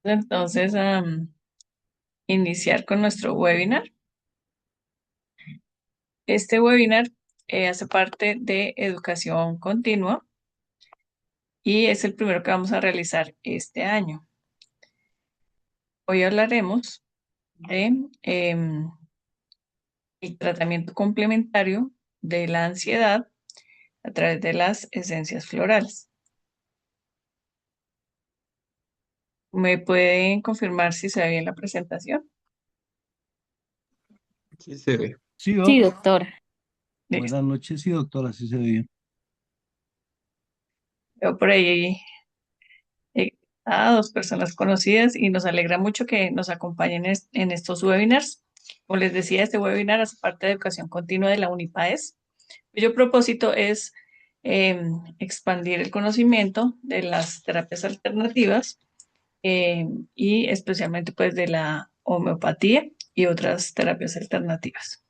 Entonces, iniciar con nuestro webinar. Este webinar hace parte de educación continua y es el primero que vamos a realizar este año. Hoy hablaremos de el tratamiento complementario de la ansiedad a través de las esencias florales. ¿Me pueden confirmar si se ve bien la presentación? Sí se ve. Sí, Sí, Doc. doctora. Listo. Buenas noches, sí, doctora, sí se ve bien. Veo por ahí eh, a dos personas conocidas y nos alegra mucho que nos acompañen en estos webinars. Como les decía, este webinar hace parte de educación continua de la Unipaes, cuyo propósito es expandir el conocimiento de las terapias alternativas y especialmente pues de la homeopatía y otras terapias alternativas.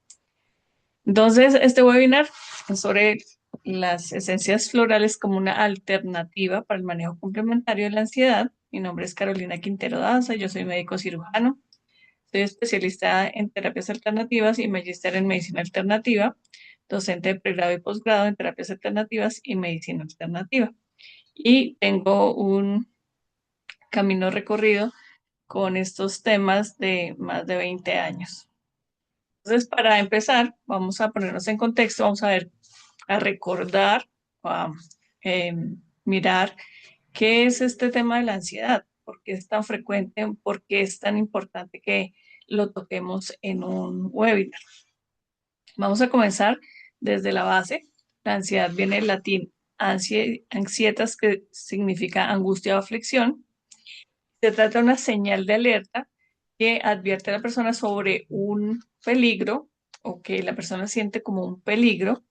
Entonces, este webinar es sobre las esencias florales como una alternativa para el manejo complementario de la ansiedad. Mi nombre es Carolina Quintero Daza, yo soy médico cirujano, soy especialista en terapias alternativas y magíster en medicina alternativa, docente de pregrado y posgrado en terapias alternativas y medicina alternativa. Y tengo un camino recorrido con estos temas de más de 20 años. Entonces, para empezar, vamos a ponernos en contexto, vamos a ver, a recordar, a eh, mirar qué es este tema de la ansiedad, por qué es tan frecuente, por qué es tan importante que lo toquemos en un webinar. Vamos a comenzar desde la base. La ansiedad viene del latín ansietas, que significa angustia o aflicción. Se trata de una señal de alerta que advierte a la persona sobre un peligro o que la persona siente como un peligro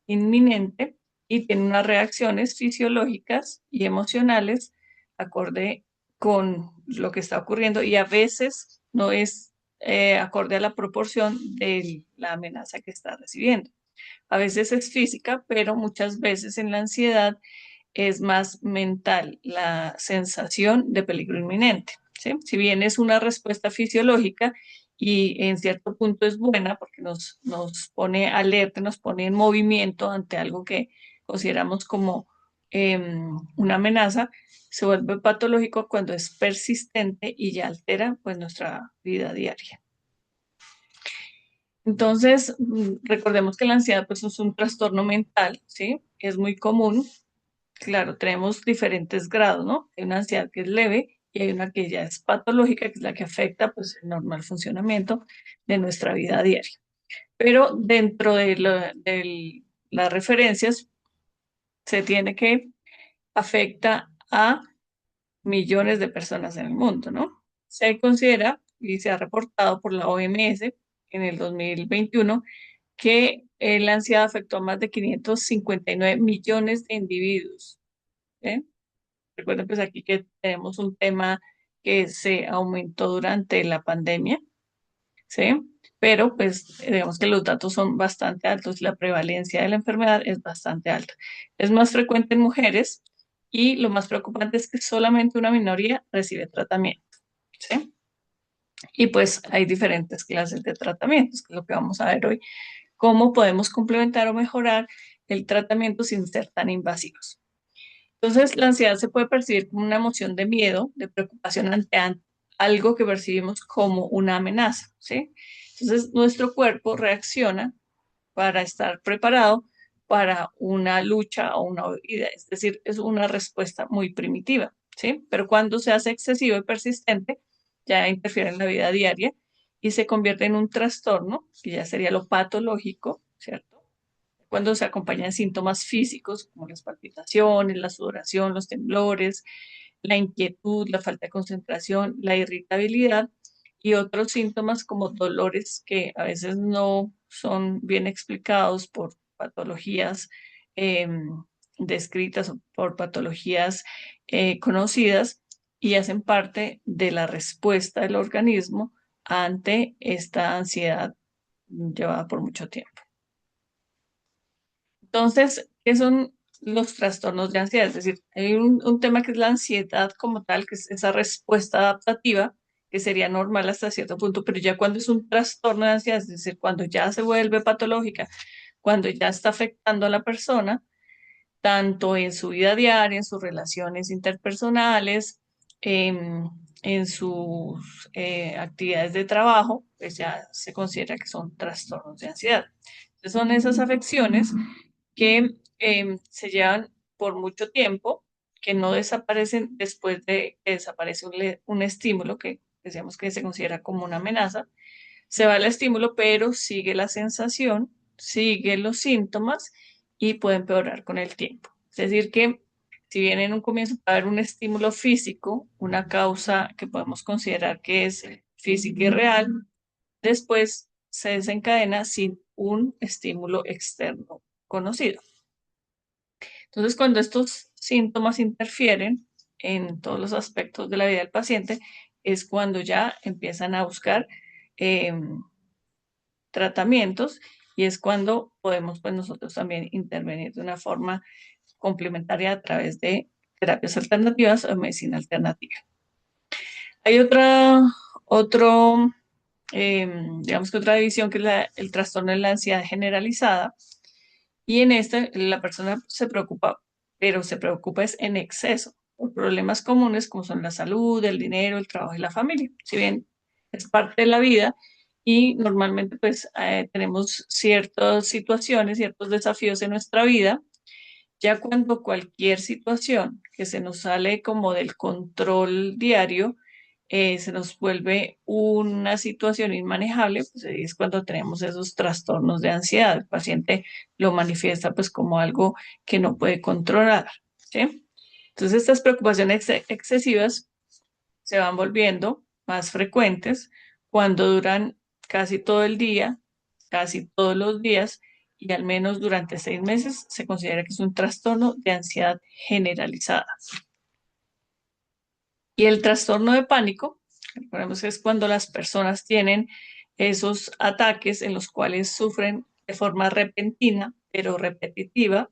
inminente y tiene unas reacciones fisiológicas y emocionales acorde con lo que está ocurriendo y a veces no es acorde a la proporción de la amenaza que está recibiendo. A veces es física, pero muchas veces en la ansiedad es más mental la sensación de peligro inminente. ¿Sí? Si bien es una respuesta fisiológica y en cierto punto es buena porque nos pone alerta, nos pone en movimiento ante algo que consideramos como una amenaza, se vuelve patológico cuando es persistente y ya altera pues nuestra vida diaria. Entonces, recordemos que la ansiedad pues es un trastorno mental, ¿sí? Es muy común. Claro, tenemos diferentes grados, ¿no? Hay una ansiedad que es leve y hay una que ya es patológica, que es la que afecta pues, el normal funcionamiento de nuestra vida diaria. Pero dentro de las referencias se tiene que afecta a millones de personas en el mundo, ¿no? Se considera y se ha reportado por la OMS en el 2021 que la ansiedad afectó a más de 559 millones de individuos. ¿Eh? Recuerden pues aquí que tenemos un tema que se aumentó durante la pandemia, ¿sí? Pero pues digamos que los datos son bastante altos, la prevalencia de la enfermedad es bastante alta. Es más frecuente en mujeres y lo más preocupante es que solamente una minoría recibe tratamiento, ¿sí? Y pues hay diferentes clases de tratamientos, que es lo que vamos a ver hoy, cómo podemos complementar o mejorar el tratamiento sin ser tan invasivos. Entonces, la ansiedad se puede percibir como una emoción de miedo, de preocupación ante algo que percibimos como una amenaza, ¿sí? Entonces, nuestro cuerpo reacciona para estar preparado para una lucha o una huida, es decir, es una respuesta muy primitiva, ¿sí? Pero cuando se hace excesivo y persistente, ya interfiere en la vida diaria y se convierte en un trastorno, que ya sería lo patológico, ¿cierto? Cuando se acompañan de síntomas físicos como las palpitaciones, la sudoración, los temblores, la inquietud, la falta de concentración, la irritabilidad y otros síntomas como dolores que a veces no son bien explicados por patologías eh, descritas o por patologías conocidas y hacen parte de la respuesta del organismo ante esta ansiedad llevada por mucho tiempo. Entonces, ¿qué son los trastornos de ansiedad. Es decir, hay un tema que es la ansiedad como tal, que es esa respuesta adaptativa, que sería normal hasta cierto punto, pero ya cuando es un trastorno de ansiedad, es decir, cuando ya se vuelve patológica, cuando ya está afectando a la persona, tanto en su vida diaria, en sus relaciones interpersonales, en sus actividades de trabajo, pues ya se considera que son trastornos de ansiedad. Entonces son esas afecciones que se llevan por mucho tiempo, que no desaparecen después de que desaparece un estímulo que decíamos que se considera como una amenaza. Se va el estímulo, pero sigue la sensación, sigue los síntomas y puede empeorar con el tiempo. Es decir, que si bien en un comienzo puede haber un estímulo físico, una causa que podemos considerar que es física y real, después se desencadena sin un estímulo externo conocido. Entonces, cuando estos síntomas interfieren en todos los aspectos de la vida del paciente, es cuando ya empiezan a buscar eh, tratamientos y es cuando podemos pues nosotros también intervenir de una forma complementaria a través de terapias alternativas o medicina alternativa. Hay otro, digamos que otra división que es el trastorno de la ansiedad generalizada y en esta la persona se preocupa, pero se preocupa es en exceso por problemas comunes como son la salud, el dinero, el trabajo y la familia. Si bien es parte de la vida y normalmente pues tenemos ciertas situaciones, ciertos desafíos en nuestra vida, ya cuando cualquier situación que se nos sale como del control diario, se nos vuelve una situación inmanejable, pues ahí es cuando tenemos esos trastornos de ansiedad. El paciente lo manifiesta pues como algo que no puede controlar, ¿sí? Entonces estas preocupaciones excesivas se van volviendo más frecuentes cuando duran casi todo el día, casi todos los días y al menos durante 6 meses se considera que es un trastorno de ansiedad generalizada. Y el trastorno de pánico, recordemos que es cuando las personas tienen esos ataques en los cuales sufren de forma repentina, pero repetitiva,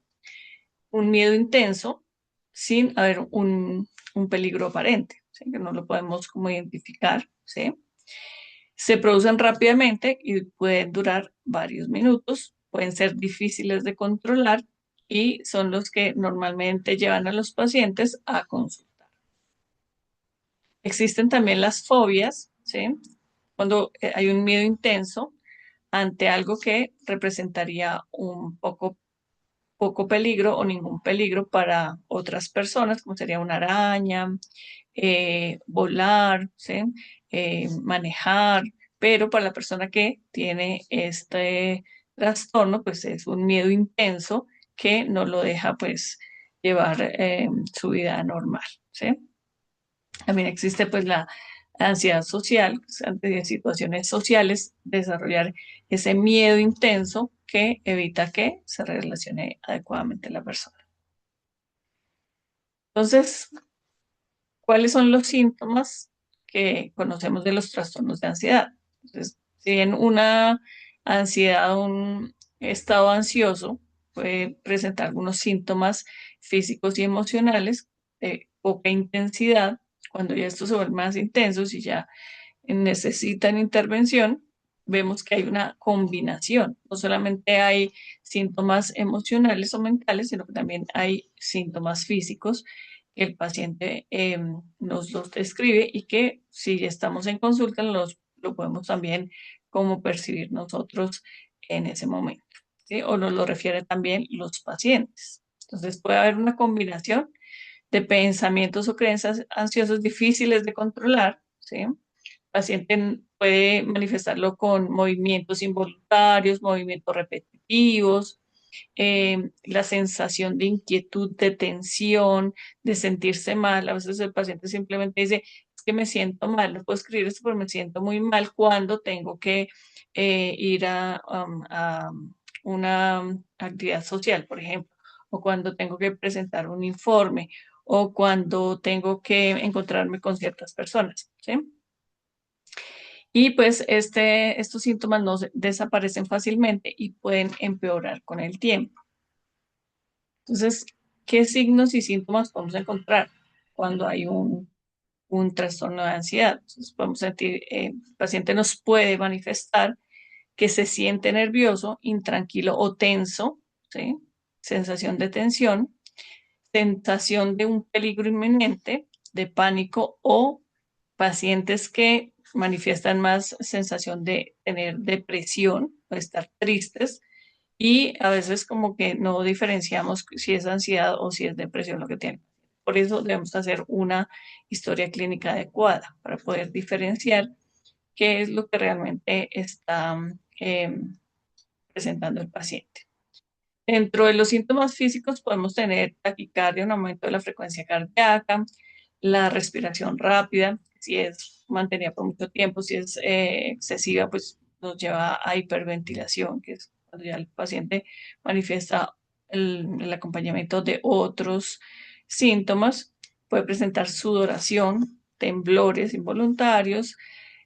un miedo intenso sin haber un peligro aparente, ¿sí? Que no lo podemos como identificar, ¿sí? Se producen rápidamente y pueden durar varios minutos, pueden ser difíciles de controlar y son los que normalmente llevan a los pacientes a consultar. Existen también las fobias, ¿sí? Cuando hay un miedo intenso ante algo que representaría un poco peligro o ningún peligro para otras personas, como sería una araña, volar, ¿sí? Manejar, pero para la persona que tiene este trastorno, pues es un miedo intenso que no lo deja pues llevar su vida normal, ¿sí? También existe pues la ansiedad social, pues, ante situaciones sociales, desarrollar ese miedo intenso que evita que se relacione adecuadamente la persona. Entonces, ¿cuáles son los síntomas que conocemos de los trastornos de ansiedad? Entonces, si en una ansiedad, un estado ansioso puede presentar algunos síntomas físicos y emocionales de poca intensidad, cuando ya estos se vuelven más intensos y ya necesitan intervención, vemos que hay una combinación. No solamente hay síntomas emocionales o mentales, sino que también hay síntomas físicos que el paciente nos los describe y que si estamos en consulta lo podemos también como percibir nosotros en ese momento, ¿sí? O nos lo refiere también los pacientes. Entonces puede haber una combinación de pensamientos o creencias ansiosos difíciles de controlar, ¿sí? Paciente puede manifestarlo con movimientos involuntarios, movimientos repetitivos, la sensación de inquietud, de tensión, de sentirse mal. A veces el paciente simplemente dice, es que me siento mal, no puedo escribir esto, pero me siento muy mal cuando tengo que ir a una actividad social, por ejemplo, o cuando tengo que presentar un informe, o cuando tengo que encontrarme con ciertas personas, ¿sí? Y pues estos síntomas no desaparecen fácilmente y pueden empeorar con el tiempo. Entonces, ¿Qué signos y síntomas podemos encontrar cuando hay un trastorno de ansiedad? Entonces, podemos sentir, el paciente nos puede manifestar que se siente nervioso, intranquilo o tenso, ¿sí? Sensación de tensión, sensación de un peligro inminente, de pánico o pacientes que manifiestan más sensación de tener depresión o estar tristes y a veces como que no diferenciamos si es ansiedad o si es depresión lo que tienen. Por eso debemos hacer una historia clínica adecuada para poder diferenciar qué es lo que realmente está eh, presentando el paciente. Dentro de los síntomas físicos podemos tener taquicardia, un aumento de la frecuencia cardíaca, la respiración rápida, si es mantenida por mucho tiempo, si es excesiva, pues nos lleva a hiperventilación, que es cuando ya el paciente manifiesta el acompañamiento de otros síntomas. Puede presentar sudoración, temblores involuntarios,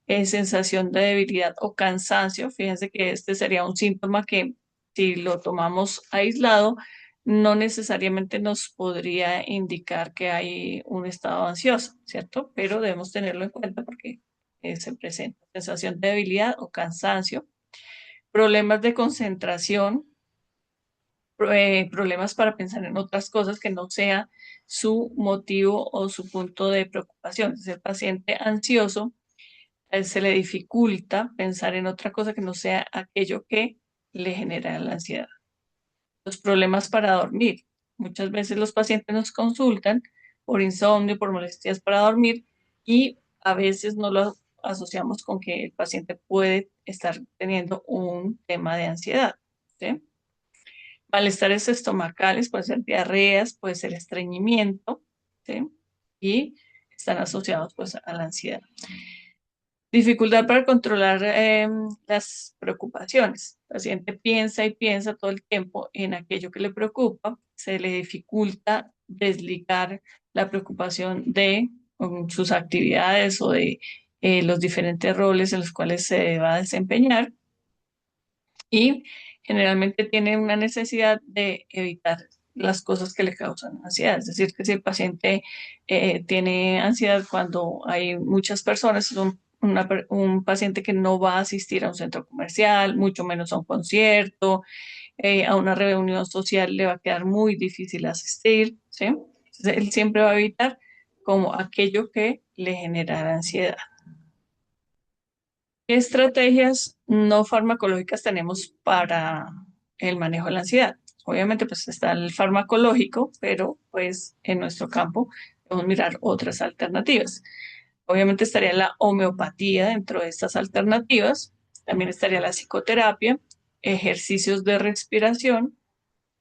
sensación de debilidad o cansancio. Fíjense que este sería un síntoma que si lo tomamos aislado, no necesariamente nos podría indicar que hay un estado ansioso, ¿cierto? Pero debemos tenerlo en cuenta porque se presenta sensación de debilidad o cansancio, problemas de concentración, problemas para pensar en otras cosas que no sea su motivo o su punto de preocupación. Es el paciente ansioso se le dificulta pensar en otra cosa que no sea aquello que le genera la ansiedad. Los problemas para dormir. Muchas veces los pacientes nos consultan por insomnio, por molestias para dormir y a veces no lo asociamos con que el paciente puede estar teniendo un tema de ansiedad. ¿Sí? Malestares estomacales, puede ser diarreas, puede ser estreñimiento, ¿sí? Y están asociados pues a la ansiedad. Dificultad para controlar las preocupaciones. El paciente piensa y piensa todo el tiempo en aquello que le preocupa. Se le dificulta desligar la preocupación de sus actividades o de los diferentes roles en los cuales se va a desempeñar. Y generalmente tiene una necesidad de evitar las cosas que le causan ansiedad. Es decir, que si el paciente tiene ansiedad cuando hay muchas personas, es un paciente que no va a asistir a un centro comercial, mucho menos a un concierto, a una reunión social le va a quedar muy difícil asistir, ¿sí? Entonces, él siempre va a evitar como aquello que le genera ansiedad. ¿Qué estrategias no farmacológicas tenemos para el manejo de la ansiedad? Obviamente, pues está el farmacológico, pero pues en nuestro campo podemos mirar otras alternativas. Obviamente estaría la homeopatía dentro de estas alternativas, también estaría la psicoterapia, ejercicios de respiración,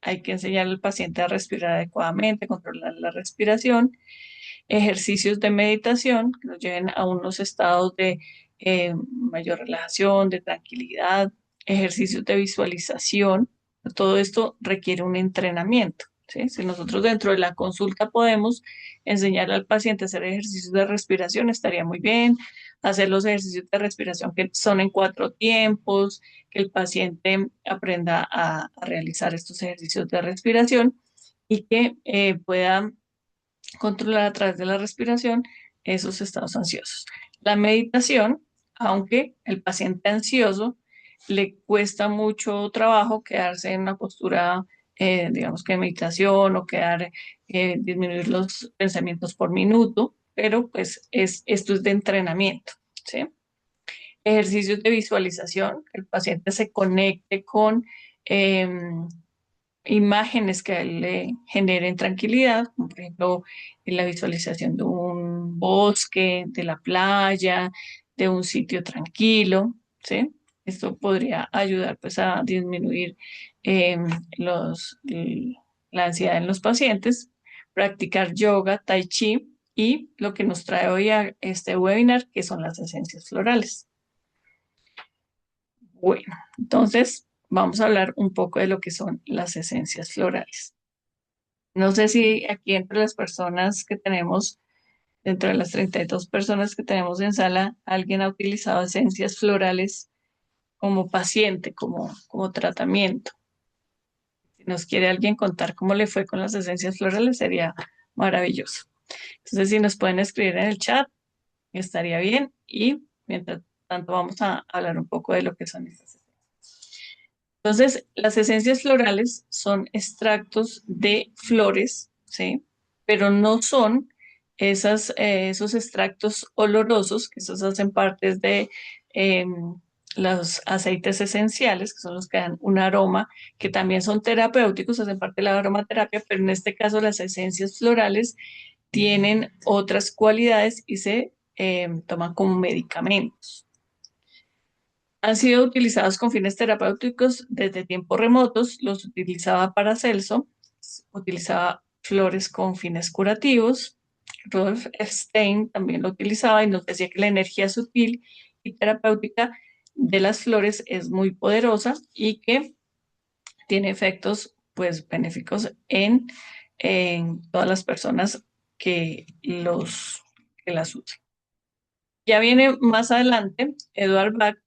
hay que enseñar al paciente a respirar adecuadamente, controlar la respiración, ejercicios de meditación que nos lleven a unos estados de mayor relajación, de tranquilidad, ejercicios de visualización. Todo esto requiere un entrenamiento. ¿Sí? Si nosotros dentro de la consulta podemos enseñar al paciente a hacer ejercicios de respiración, estaría muy bien. Hacer los ejercicios de respiración que son en 4 tiempos, que el paciente aprenda a realizar estos ejercicios de respiración y que pueda controlar a través de la respiración esos estados ansiosos. La meditación, aunque el paciente ansioso le cuesta mucho trabajo quedarse en una postura, digamos que de meditación o disminuir los pensamientos por minuto, pero pues esto es de entrenamiento, ¿sí? Ejercicios de visualización, que el paciente se conecte con imágenes que a él le generen tranquilidad, como por ejemplo la visualización de un bosque, de la playa, de un sitio tranquilo, ¿sí? Esto podría ayudar pues a disminuir eh, los, el- la ansiedad en los pacientes, practicar yoga, tai chi y lo que nos trae hoy a este webinar, que son las esencias florales. Bueno, entonces vamos a hablar un poco de lo que son las esencias florales. No sé si aquí entre las personas que tenemos, dentro de las 32 personas que tenemos en sala, alguien ha utilizado esencias florales como paciente, como tratamiento. Si nos quiere alguien contar cómo le fue con las esencias florales, sería maravilloso. Entonces, si nos pueden escribir en el chat, estaría bien. Y mientras tanto, vamos a hablar un poco de lo que son estas esencias. Entonces, las esencias florales son extractos de flores, ¿sí? Pero no son esos extractos olorosos, que esos hacen parte de los aceites esenciales, que son los que dan un aroma, que también son terapéuticos, hacen parte de la aromaterapia, pero en este caso las esencias florales tienen otras cualidades y se toman como medicamentos. Han sido utilizados con fines terapéuticos desde tiempos remotos. Los utilizaba Paracelso, utilizaba flores con fines curativos. Rudolf Stein también lo utilizaba y nos decía que la energía sutil y terapéutica de las flores es muy poderosa y que tiene efectos pues benéficos en todas las personas que, que las usan. Ya viene más adelante Edward Bach,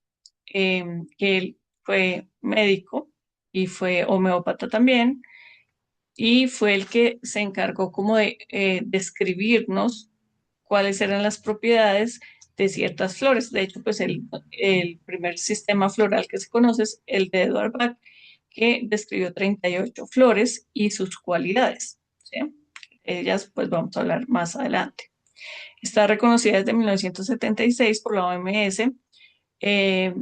que él fue médico y fue homeópata también, y fue el que se encargó como de describirnos cuáles eran las propiedades de ciertas flores. De hecho, pues el primer sistema floral que se conoce es el de Edward Bach, que describió 38 flores y sus cualidades, ¿sí? Ellas pues vamos a hablar más adelante. Está reconocida desde 1976 por la OMS eh,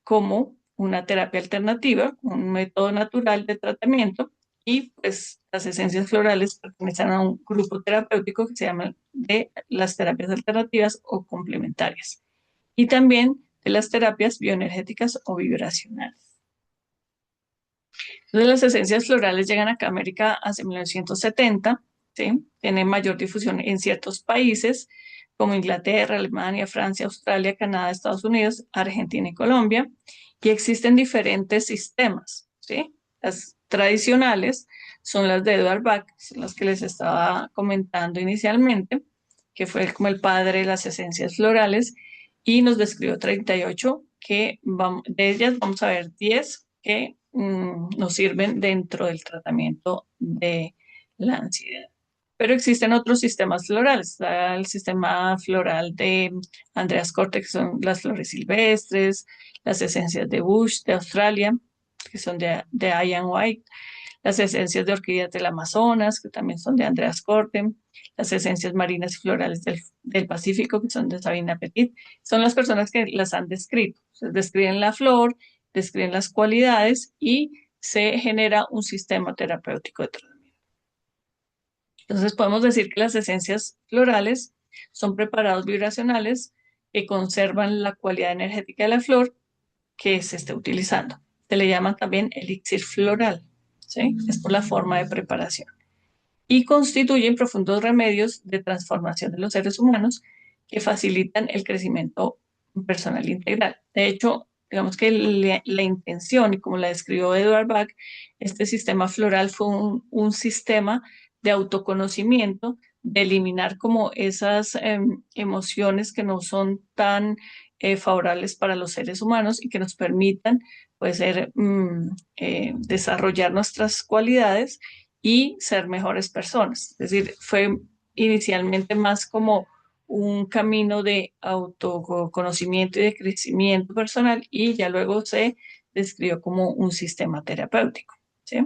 como una terapia alternativa, un método natural de tratamiento, y pues las esencias florales pertenecen a un grupo terapéutico que se llama de las terapias alternativas o complementarias, y también de las terapias bioenergéticas o vibracionales. Entonces las esencias florales llegan acá a América hacia 1970, ¿sí? Tienen mayor difusión en ciertos países como Inglaterra, Alemania, Francia, Australia, Canadá, Estados Unidos, Argentina y Colombia. Y existen diferentes sistemas, ¿sí? Las tradicionales son las de Edward Bach, son las que les estaba comentando inicialmente, que fue como el padre de las esencias florales, y nos describió 38, que de ellas vamos a ver 10 que nos sirven dentro del tratamiento de la ansiedad. Pero existen otros sistemas florales. Está el sistema floral de Andreas Corte, que son las flores silvestres, las esencias de Bush de Australia, que son de Ian White, las esencias de orquídeas del Amazonas, que también son de Andreas Corte, las esencias marinas y florales del Pacífico, que son de Sabina Petit. Son las personas que las han descrito. Se describen la flor, describen las cualidades y se genera un sistema terapéutico de tratamiento. Entonces podemos decir que las esencias florales son preparados vibracionales que conservan la cualidad energética de la flor que se esté utilizando. Se le llama también elixir floral, ¿sí? Es por la forma de preparación. Y constituyen profundos remedios de transformación de los seres humanos que facilitan el crecimiento personal integral. De hecho, digamos que la intención, y como la describió Edward Bach, este sistema floral fue un sistema de autoconocimiento, de eliminar como esas emociones que no son tan favorables para los seres humanos y que nos permitan pues, desarrollar nuestras cualidades y ser mejores personas. Es decir, fue inicialmente más como un camino de autoconocimiento y de crecimiento personal y ya luego se describió como un sistema terapéutico, ¿sí?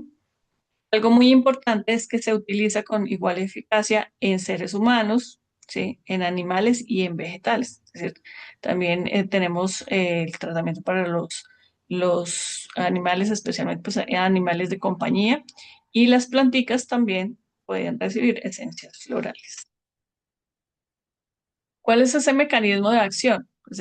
Algo muy importante es que se utiliza con igual eficacia en seres humanos, ¿sí? En animales y en vegetales. Es decir, también tenemos el tratamiento para los animales, especialmente pues, animales de compañía, y las planticas también pueden recibir esencias florales. ¿Cuál es ese mecanismo de acción? Pues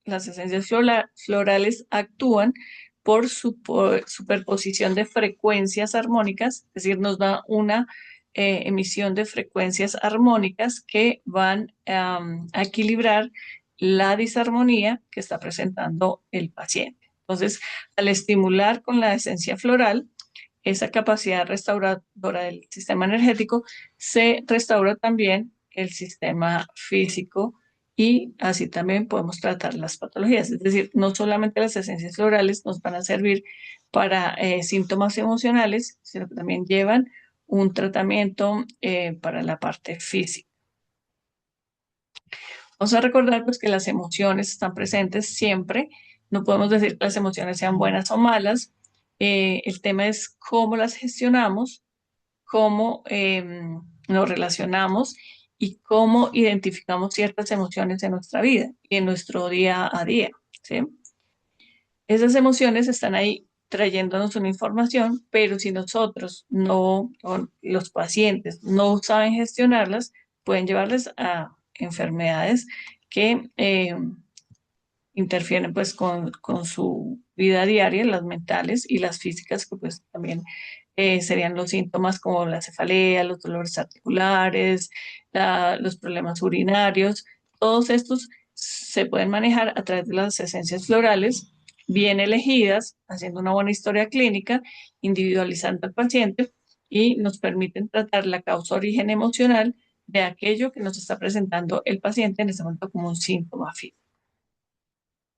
las esencias florales actúan por superposición de frecuencias armónicas, es decir, nos da una emisión de frecuencias armónicas que van a equilibrar la disarmonía que está presentando el paciente. Entonces, al estimular con la esencia floral, esa capacidad restauradora del sistema energético, se restaura también el sistema físico y así también podemos tratar las patologías. Es decir, no solamente las esencias florales nos van a servir para síntomas emocionales, sino que también llevan un tratamiento para la parte física. Vamos a recordar pues que las emociones están presentes siempre. No podemos decir que las emociones sean buenas o malas. El tema es cómo las gestionamos, cómo nos relacionamos y cómo identificamos ciertas emociones en nuestra vida y en nuestro día a día, ¿sí? Esas emociones están ahí trayéndonos una información, pero si nosotros no, o los pacientes no saben gestionarlas, pueden llevarles a enfermedades que interfieren pues con su vida diaria, las mentales y las físicas, que pues también serían los síntomas como la cefalea, los dolores articulares, los problemas urinarios. Todos estos se pueden manejar a través de las esencias florales bien elegidas, haciendo una buena historia clínica, individualizando al paciente y nos permiten tratar la causa origen emocional de aquello que nos está presentando el paciente en este momento como un síntoma físico.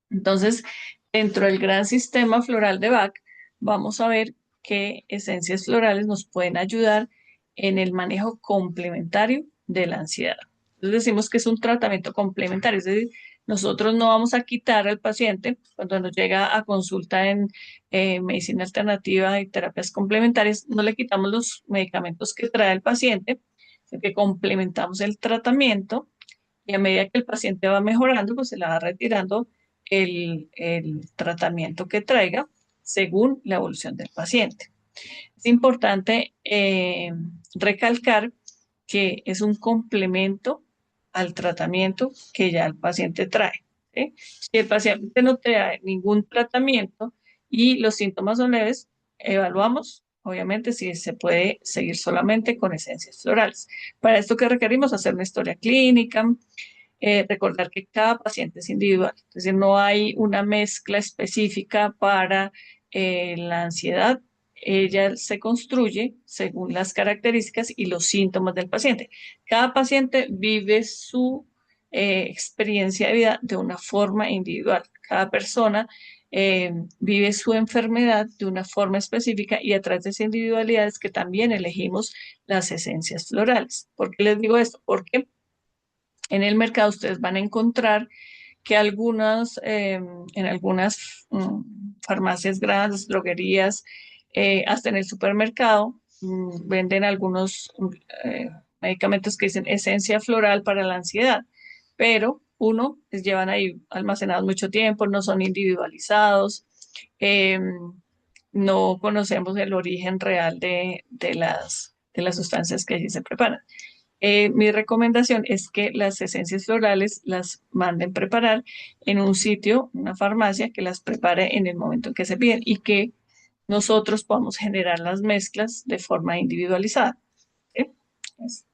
Entonces, dentro del gran sistema floral de Bach, vamos a ver qué esencias florales nos pueden ayudar en el manejo complementario de la ansiedad. Entonces decimos que es un tratamiento complementario, es decir, nosotros no vamos a quitar al paciente cuando nos llega a consulta en medicina alternativa y terapias complementarias, no le quitamos los medicamentos que trae el paciente, sino que complementamos el tratamiento y a medida que el paciente va mejorando, pues se le va retirando el tratamiento que traiga según la evolución del paciente. Es importante recalcar que es un complemento al tratamiento que ya el paciente trae, ¿sí? Si el paciente no trae ningún tratamiento y los síntomas son leves, evaluamos, obviamente, si se puede seguir solamente con esencias florales. Para esto que requerimos hacer una historia clínica, recordar que cada paciente es individual, es decir, no hay una mezcla específica para la ansiedad. Ella se construye según las características y los síntomas del paciente. Cada paciente vive su experiencia de vida de una forma individual. Cada persona vive su enfermedad de una forma específica y a través de esa individualidad es que también elegimos las esencias florales. ¿Por qué les digo esto? Porque en el mercado ustedes van a encontrar que en algunas farmacias grandes, droguerías, hasta en el supermercado, venden algunos eh, medicamentos que dicen esencia floral para la ansiedad, pero uno, les llevan ahí almacenados mucho tiempo, no son individualizados, eh, no conocemos el origen real de las sustancias que allí se preparan. Mi recomendación es que las esencias florales las manden preparar en un sitio, una farmacia, que las prepare en el momento en que se piden y que nosotros podamos generar las mezclas de forma individualizada, ¿sí? Es-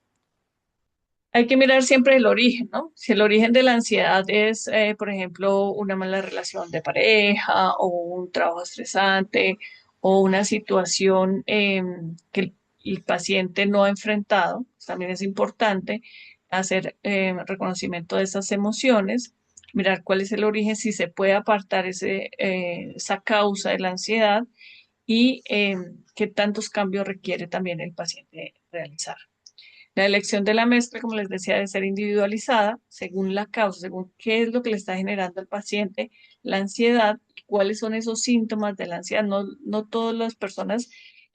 Hay que mirar siempre el origen, ¿no? Si el origen de la ansiedad es, por ejemplo, una mala relación de pareja o un trabajo estresante o una situación que el paciente no ha enfrentado, pues también es importante hacer reconocimiento de esas emociones, mirar cuál es el origen, si se puede apartar esa causa de la ansiedad y qué tantos cambios requiere también el paciente realizar. La elección de la mezcla, como les decía, debe ser individualizada según la causa, según qué es lo que le está generando al paciente la ansiedad, cuáles son esos síntomas de la ansiedad. No, no todas las personas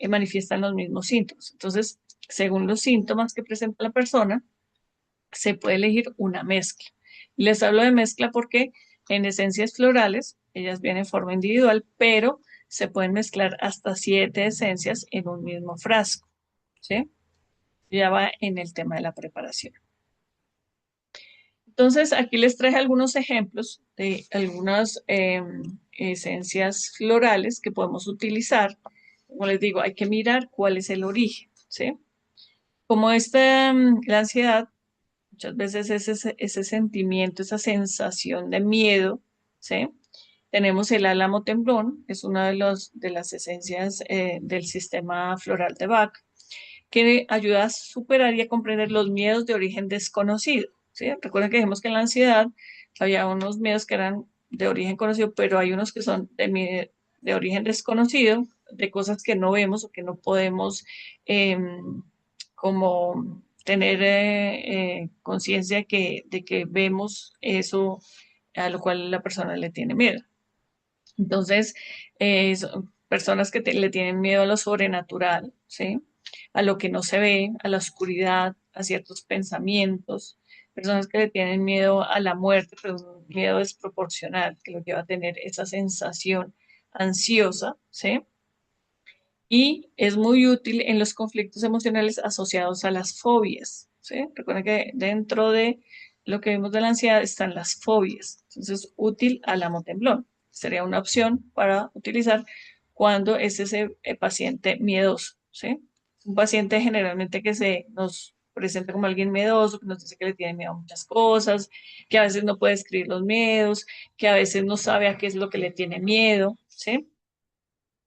manifiestan los mismos síntomas. Entonces, según los síntomas que presenta la persona, se puede elegir una mezcla. Les hablo de mezcla porque en esencias florales, ellas vienen en forma individual, pero se pueden mezclar hasta 7 esencias en un mismo frasco, ¿sí? Ya va en el tema de la preparación. Entonces, aquí les traje algunos ejemplos de algunas esencias florales que podemos utilizar. Como les digo, hay que mirar cuál es el origen, ¿sí? Como la ansiedad, muchas veces es ese sentimiento, esa sensación de miedo, ¿sí? Tenemos el álamo temblón, es una de las esencias del sistema floral de Bach, que ayuda a superar y a comprender los miedos de origen desconocido. ¿sí? Recuerden que dijimos que en la ansiedad había unos miedos que eran de origen conocido, pero hay unos que son de origen desconocido, de cosas que no vemos o que no podemos como tener conciencia de que vemos eso a lo cual la persona le tiene miedo. Entonces, son personas que le tienen miedo a lo sobrenatural, ¿sí? A lo que no se ve, a la oscuridad, a ciertos pensamientos. Personas que le tienen miedo a la muerte, pero un miedo desproporcional que lo lleva a tener esa sensación ansiosa, ¿sí? Y es muy útil en los conflictos emocionales asociados a las fobias, ¿sí? Recuerden que dentro de lo que vimos de la ansiedad están las fobias. Entonces, útil al amo temblón. Sería una opción para utilizar cuando es ese paciente miedoso, ¿sí? Un paciente generalmente que se nos presenta como alguien miedoso, que nos dice que le tiene miedo a muchas cosas, que a veces no puede escribir los miedos, que a veces no sabe a qué es lo que le tiene miedo, ¿sí?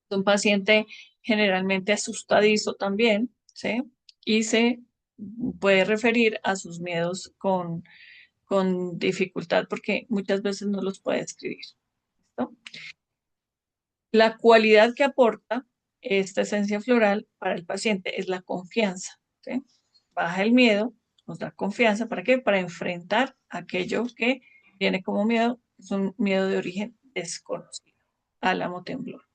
Un paciente generalmente asustadizo también, ¿sí? Y se puede referir a sus miedos con dificultad porque muchas veces no los puede escribir. ¿Listo? La cualidad que aporta esta esencia floral para el paciente es la confianza, ¿sí? Baja el miedo, nos da confianza. ¿Para qué? Para enfrentar aquello que viene como miedo, es un miedo de origen desconocido, álamo temblor.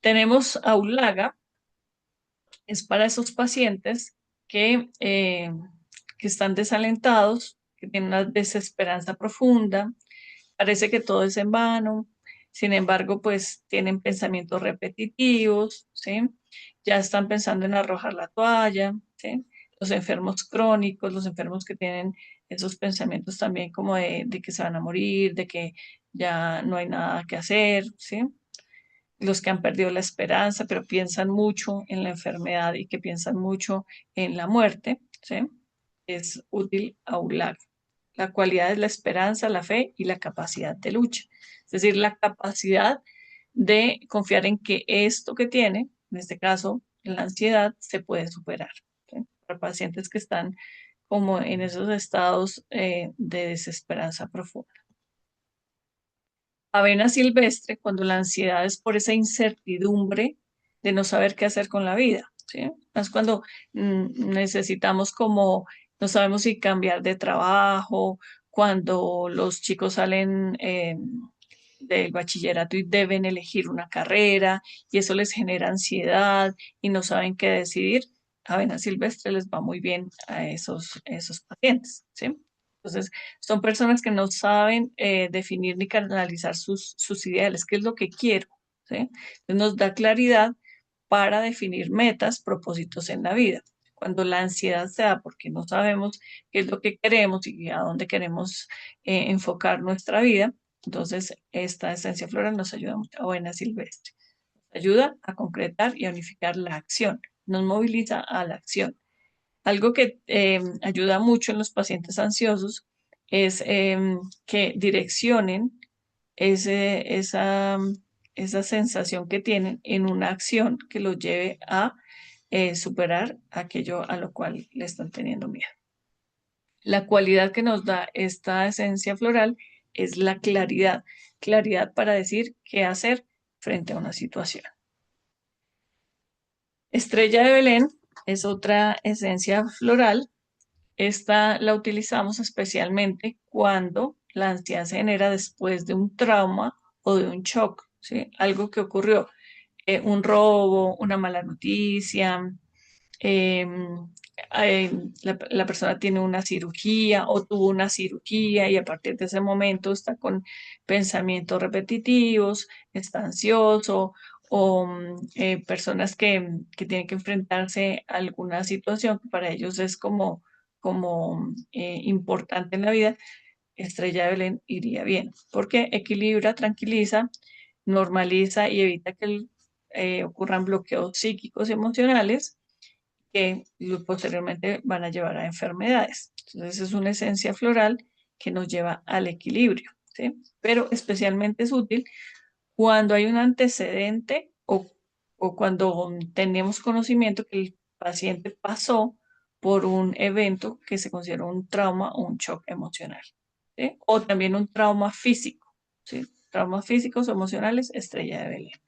Tenemos aulaga, es para esos pacientes que están desalentados, que tienen una desesperanza profunda, parece que todo es en vano, sin embargo, pues tienen pensamientos repetitivos, ¿sí? Ya están pensando en arrojar la toalla, ¿sí? Los enfermos crónicos, los enfermos que tienen esos pensamientos también como de que se van a morir, de que ya no hay nada que hacer, ¿sí? Los que han perdido la esperanza, pero piensan mucho en la enfermedad y que piensan mucho en la muerte, ¿sí? Es útil aular. La cualidad es la esperanza, la fe y la capacidad de lucha. Es decir, la capacidad de confiar en que esto que tiene, en este caso la ansiedad, se puede superar. ¿Sí? Para pacientes que están como en esos estados de desesperanza profunda. Avena silvestre cuando la ansiedad es por esa incertidumbre de no saber qué hacer con la vida, ¿sí? Es cuando necesitamos como, no sabemos si cambiar de trabajo, cuando los chicos salen del bachillerato y deben elegir una carrera y eso les genera ansiedad y no saben qué decidir. Avena silvestre les va muy bien a esos pacientes, ¿sí? Entonces, son personas que no saben definir ni canalizar sus ideales, qué es lo que quiero, ¿sí? Entonces, nos da claridad para definir metas, propósitos en la vida. Cuando la ansiedad se da porque no sabemos qué es lo que queremos y a dónde queremos enfocar nuestra vida, entonces esta esencia floral nos ayuda mucho, avena silvestre. Nos ayuda a concretar y a unificar la acción, nos moviliza a la acción. Algo que ayuda mucho en los pacientes ansiosos es que direccionen esa sensación que tienen en una acción que los lleve a superar aquello a lo cual le están teniendo miedo. La cualidad que nos da esta esencia floral es la claridad, claridad para decir qué hacer frente a una situación. Estrella de Belén es otra esencia floral. Esta la utilizamos especialmente cuando la ansiedad se genera después de un trauma o de un shock, ¿sí? Algo que ocurrió, un robo, una mala noticia, eh, la persona tiene una cirugía o tuvo una cirugía y a partir de ese momento está con pensamientos repetitivos, está ansioso o personas que tienen que enfrentarse a alguna situación que para ellos es como importante en la vida, Estrella de Belén iría bien, porque equilibra, tranquiliza, normaliza y evita que ocurran bloqueos psíquicos y emocionales que posteriormente van a llevar a enfermedades. Entonces es una esencia floral que nos lleva al equilibrio, ¿sí? Pero especialmente es útil cuando hay un antecedente o cuando tenemos conocimiento que el paciente pasó por un evento que se considera un trauma o un shock emocional, ¿sí? O también un trauma físico, ¿sí? Traumas físicos o emocionales, estrella de Belén.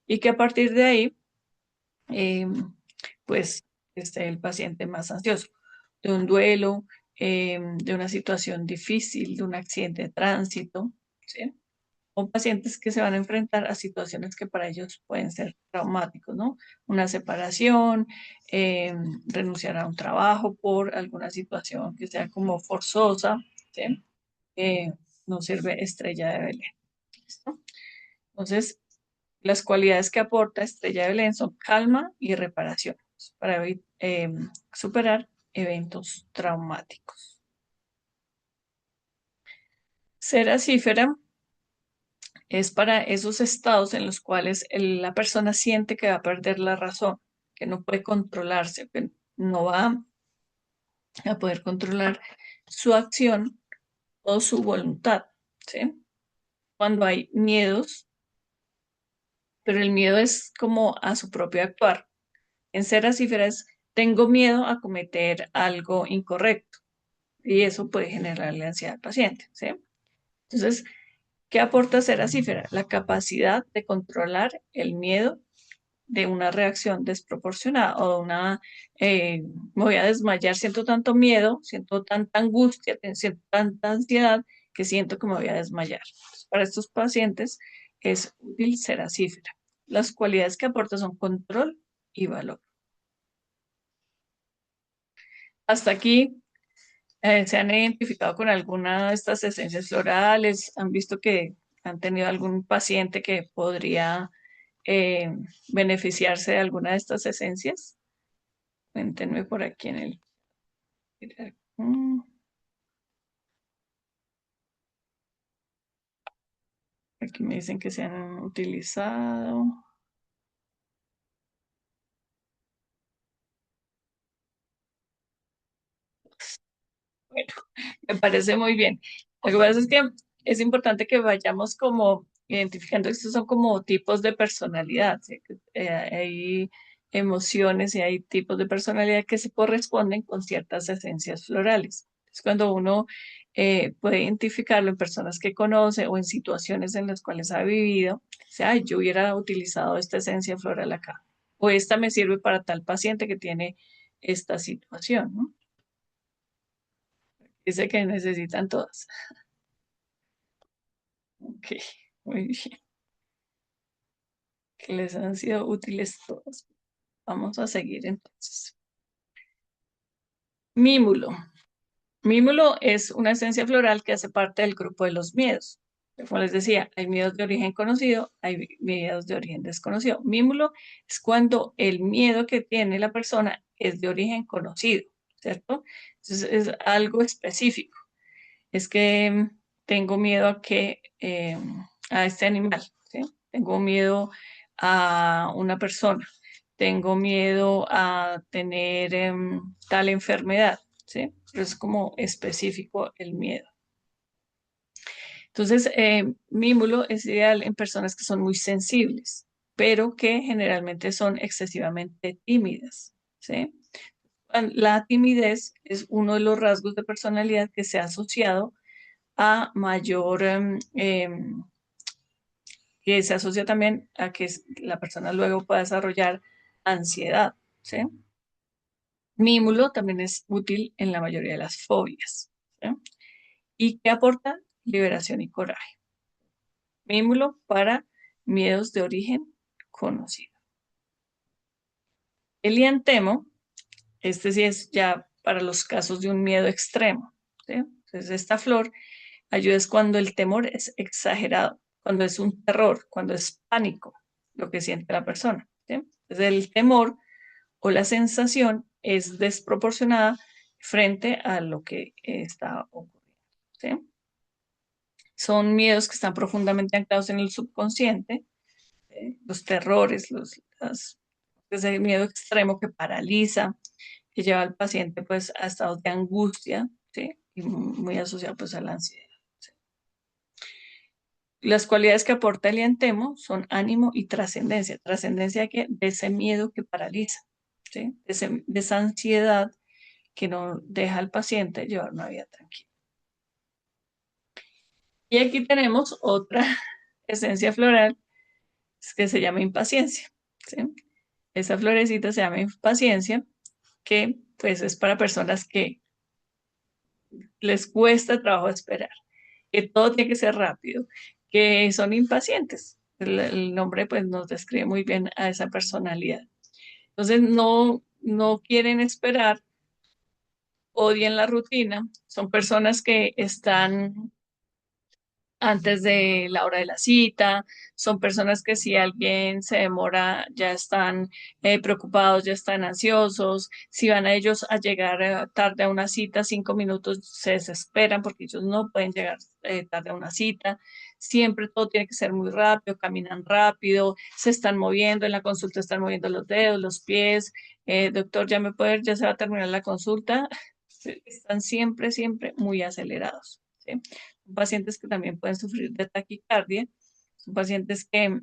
Y que a partir de ahí, eh, pues, esté el paciente más ansioso de un duelo, de una situación difícil, de un accidente de tránsito, ¿sí? O pacientes que se van a enfrentar a situaciones que para ellos pueden ser traumáticos, ¿no? Una separación, renunciar a un trabajo por alguna situación que sea como forzosa, ¿sí? Eh, no sirve estrella de Belén. ¿Listo? Entonces, las cualidades que aporta estrella de Belén son calma y reparación para superar eventos traumáticos. Cera cífera es para esos estados en los cuales la persona siente que va a perder la razón, que no puede controlarse, que no va a poder controlar su acción o su voluntad, ¿sí? Cuando hay miedos, pero el miedo es como a su propio actuar. En ceras cifras, tengo miedo a cometer algo incorrecto y eso puede generarle ansiedad al paciente, ¿sí? Entonces, ¿qué aporta cera cifra? La capacidad de controlar el miedo de una reacción desproporcionada o de una, me voy a desmayar, siento tanto miedo, siento tanta angustia, siento tanta ansiedad que siento que me voy a desmayar. Para estos pacientes es útil seracífera. Las cualidades que aporta son control y valor. Hasta aquí se han identificado con alguna de estas esencias florales, han visto que han tenido algún paciente que podría eh, beneficiarse de alguna de estas esencias. Cuéntenme por aquí en el... Aquí me dicen que se han utilizado. Bueno, me parece muy bien. Lo que pasa es que es importante que vayamos como identificando, estos son como tipos de personalidad, ¿sí? Hay emociones y hay tipos de personalidad que se corresponden con ciertas esencias florales. Es cuando uno puede identificarlo en personas que conoce o en situaciones en las cuales ha vivido, o sea, yo hubiera utilizado esta esencia floral acá, o esta me sirve para tal paciente que tiene esta situación, ¿no? Dice que necesitan todas. Ok, muy bien. Que les han sido útiles todas. Vamos a seguir entonces. Mímulo. Mímulo es una esencia floral que hace parte del grupo de los miedos. Como les decía, hay miedos de origen conocido, hay miedos de origen desconocido. Mímulo es cuando el miedo que tiene la persona es de origen conocido, ¿cierto? Entonces es algo específico. Es que tengo miedo a este animal, ¿sí? Tengo miedo a una persona, tengo miedo a tener tal enfermedad, ¿sí? Pero es como específico el miedo. Entonces, Mímulo es ideal en personas que son muy sensibles, pero que generalmente son excesivamente tímidas, ¿sí? La timidez es uno de los rasgos de personalidad que se ha asociado a mayor, que se asocia también a que la persona luego pueda desarrollar ansiedad, ¿sí? Mímulo también es útil en la mayoría de las fobias, ¿sí? ¿Y qué aporta? Liberación y coraje. Mímulo para miedos de origen conocido. El liantemo, este sí es ya para los casos de un miedo extremo, ¿sí? Entonces, esta flor ayuda es cuando el temor es exagerado, cuando es un terror, cuando es pánico lo que siente la persona, ¿sí? Entonces, el temor o la sensación es desproporcionada frente a lo que está ocurriendo, ¿sí? Son miedos que están profundamente anclados en el subconsciente, los terrores, ese miedo extremo que paraliza, que lleva al paciente pues a estados de angustia, ¿sí? Y muy asociado pues a la ansiedad. ¿Sí? Las cualidades que aporta el liantemo son ánimo y trascendencia. ¿Trascendencia que de ese miedo que paraliza, ¿sí? De esa ansiedad que no deja al paciente llevar una vida tranquila. Y aquí tenemos otra esencia floral que se llama impaciencia, ¿sí? Esa florecita se llama impaciencia, que pues es para personas que les cuesta trabajo esperar, que todo tiene que ser rápido, que son impacientes. El nombre pues nos describe muy bien a esa personalidad. Entonces no quieren esperar, odian la rutina, son personas que están antes de la hora de la cita, son personas que si alguien se demora ya están preocupados, ya están ansiosos, si van a ellos a llegar tarde a una cita, 5 minutos se desesperan porque ellos no pueden llegar tarde a una cita, siempre todo tiene que ser muy rápido, caminan rápido, se están moviendo, en la consulta están moviendo los dedos, los pies, doctor, ya me puede, ya se va a terminar la consulta, están siempre, siempre muy acelerados. ¿Sí? Pacientes que también pueden sufrir de taquicardia, son pacientes que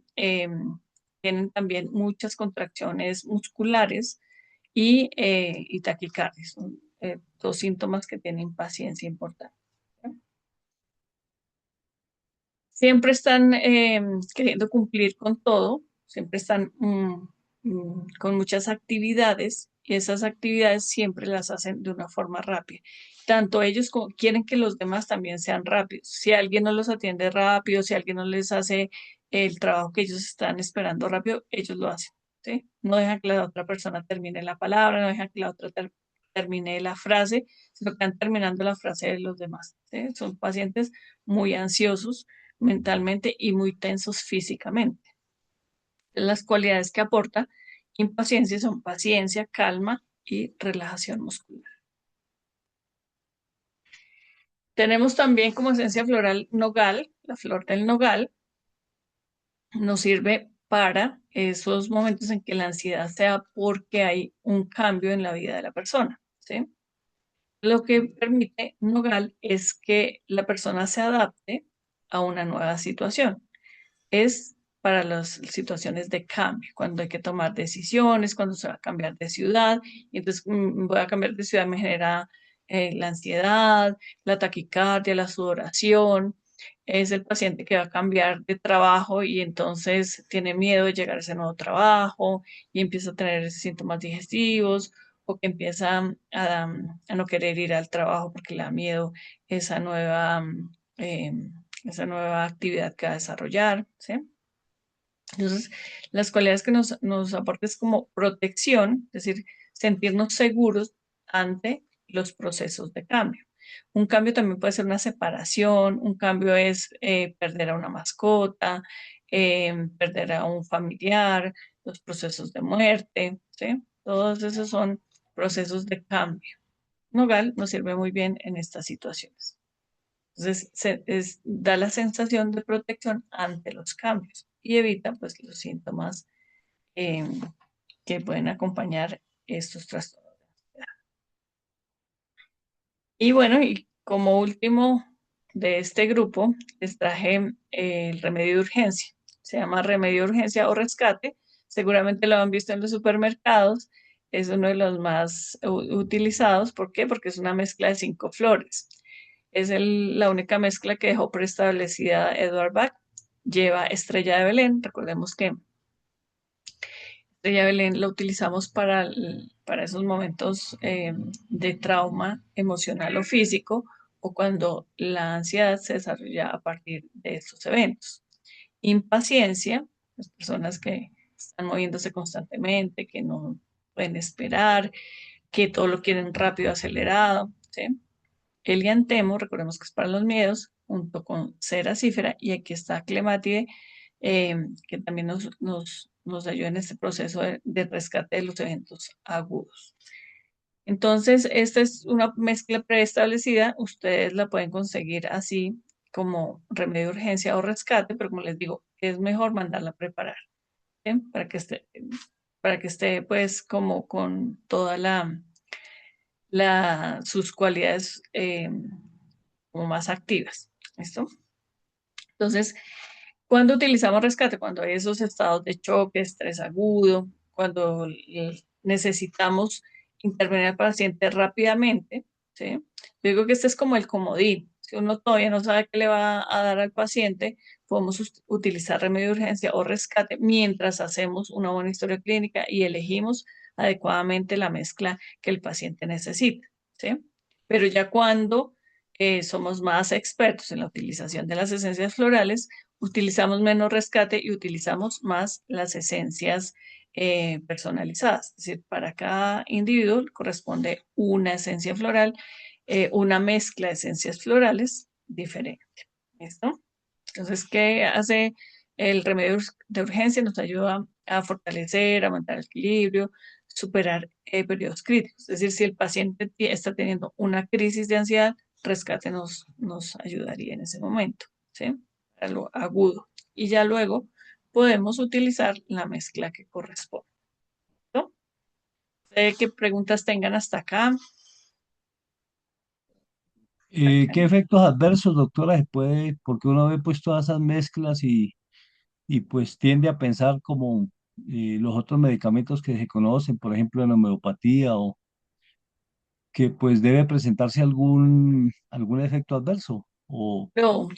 tienen también muchas contracciones musculares y taquicardia, son dos síntomas que tienen impaciencia importante. Siempre están queriendo cumplir con todo, siempre están con muchas actividades y esas actividades siempre las hacen de una forma rápida. Tanto ellos como quieren que los demás también sean rápidos. Si alguien no los atiende rápido, si alguien no les hace el trabajo que ellos están esperando rápido, ellos lo hacen. ¿Sí? No dejan que la otra persona termine la palabra, no dejan que la otra termine la frase, sino que están terminando la frase de los demás. ¿Sí? Son pacientes muy ansiosos mentalmente y muy tensos físicamente. Las cualidades que aporta impaciencia son paciencia, calma y relajación muscular. Tenemos también como esencia floral nogal, la flor del nogal nos sirve para esos momentos en que la ansiedad sea porque hay un cambio en la vida de la persona, ¿sí? Lo que permite nogal es que la persona se adapte a una nueva situación. Es para las situaciones de cambio, cuando hay que tomar decisiones, cuando se va a cambiar de ciudad, y entonces voy a cambiar de ciudad me genera la ansiedad, la taquicardia, la sudoración. Es el paciente que va a cambiar de trabajo y entonces tiene miedo de llegar a ese nuevo trabajo y empieza a tener síntomas digestivos o que empieza a no querer ir al trabajo porque le da miedo esa nueva, esa nueva actividad que va a desarrollar, ¿sí? Entonces, las cualidades que nos aporta es como protección, es decir, sentirnos seguros ante los procesos de cambio. Un cambio también puede ser una separación, un cambio es perder a una mascota, perder a un familiar, los procesos de muerte, ¿sí? Todos esos son procesos de cambio. Nogal nos sirve muy bien en estas situaciones. Entonces, da la sensación de protección ante los cambios y evita pues, los síntomas eh, que pueden acompañar estos trastornos. Y bueno, y como último de este grupo, les traje el remedio de urgencia. Se llama remedio de urgencia o rescate. Seguramente lo han visto en los supermercados. Es uno de los más utilizados. ¿Por qué? Porque es una mezcla de 5 flores. Es la única mezcla que dejó preestablecida Edward Bach. Lleva estrella de Belén. Recordemos que estrella de Belén lo utilizamos para esos momentos de trauma emocional o físico o cuando la ansiedad se desarrolla a partir de estos eventos. Impaciencia, las personas que están moviéndose constantemente, que no pueden esperar, que todo lo quieren rápido, acelerado, ¿sí? Eliantemo, recordemos que es para los miedos, junto con ceracífera, y aquí está clematide, que también nos ayuda en este proceso de rescate de los eventos agudos. Entonces, esta es una mezcla preestablecida, ustedes la pueden conseguir así como remedio de urgencia o rescate, pero como les digo, es mejor mandarla a preparar, ¿sí? Para que esté pues como con toda sus cualidades como más activas. ¿Listo? Entonces, cuando utilizamos rescate, cuando hay esos estados de choque, estrés agudo, cuando necesitamos intervenir al paciente rápidamente, ¿sí? Yo digo que este es como el comodín. Si uno todavía no sabe qué le va a dar al paciente, podemos utilizar remedio de urgencia o rescate mientras hacemos una buena historia clínica y elegimos adecuadamente la mezcla que el paciente necesita, ¿sí? Pero ya cuando somos más expertos en la utilización de las esencias florales, utilizamos menos rescate y utilizamos más las esencias personalizadas. Es decir, para cada individuo corresponde una esencia floral, una mezcla de esencias florales diferente. ¿Listo? Entonces, ¿qué hace el remedio de urgencia? Nos ayuda a fortalecer, a aumentar el equilibrio, superar periodos críticos. Es decir, si el paciente está teniendo una crisis de ansiedad, rescate nos ayudaría en ese momento, ¿sí? Para lo agudo. Y ya luego podemos utilizar la mezcla que corresponde, ¿no? Sé qué preguntas tengan hasta acá. ¿Qué efectos adversos, doctora, se puede, porque uno ve pues todas esas mezclas y pues tiende a pensar como los otros medicamentos que se conocen, por ejemplo, en la homeopatía, o que pues debe presentarse algún efecto adverso? O No,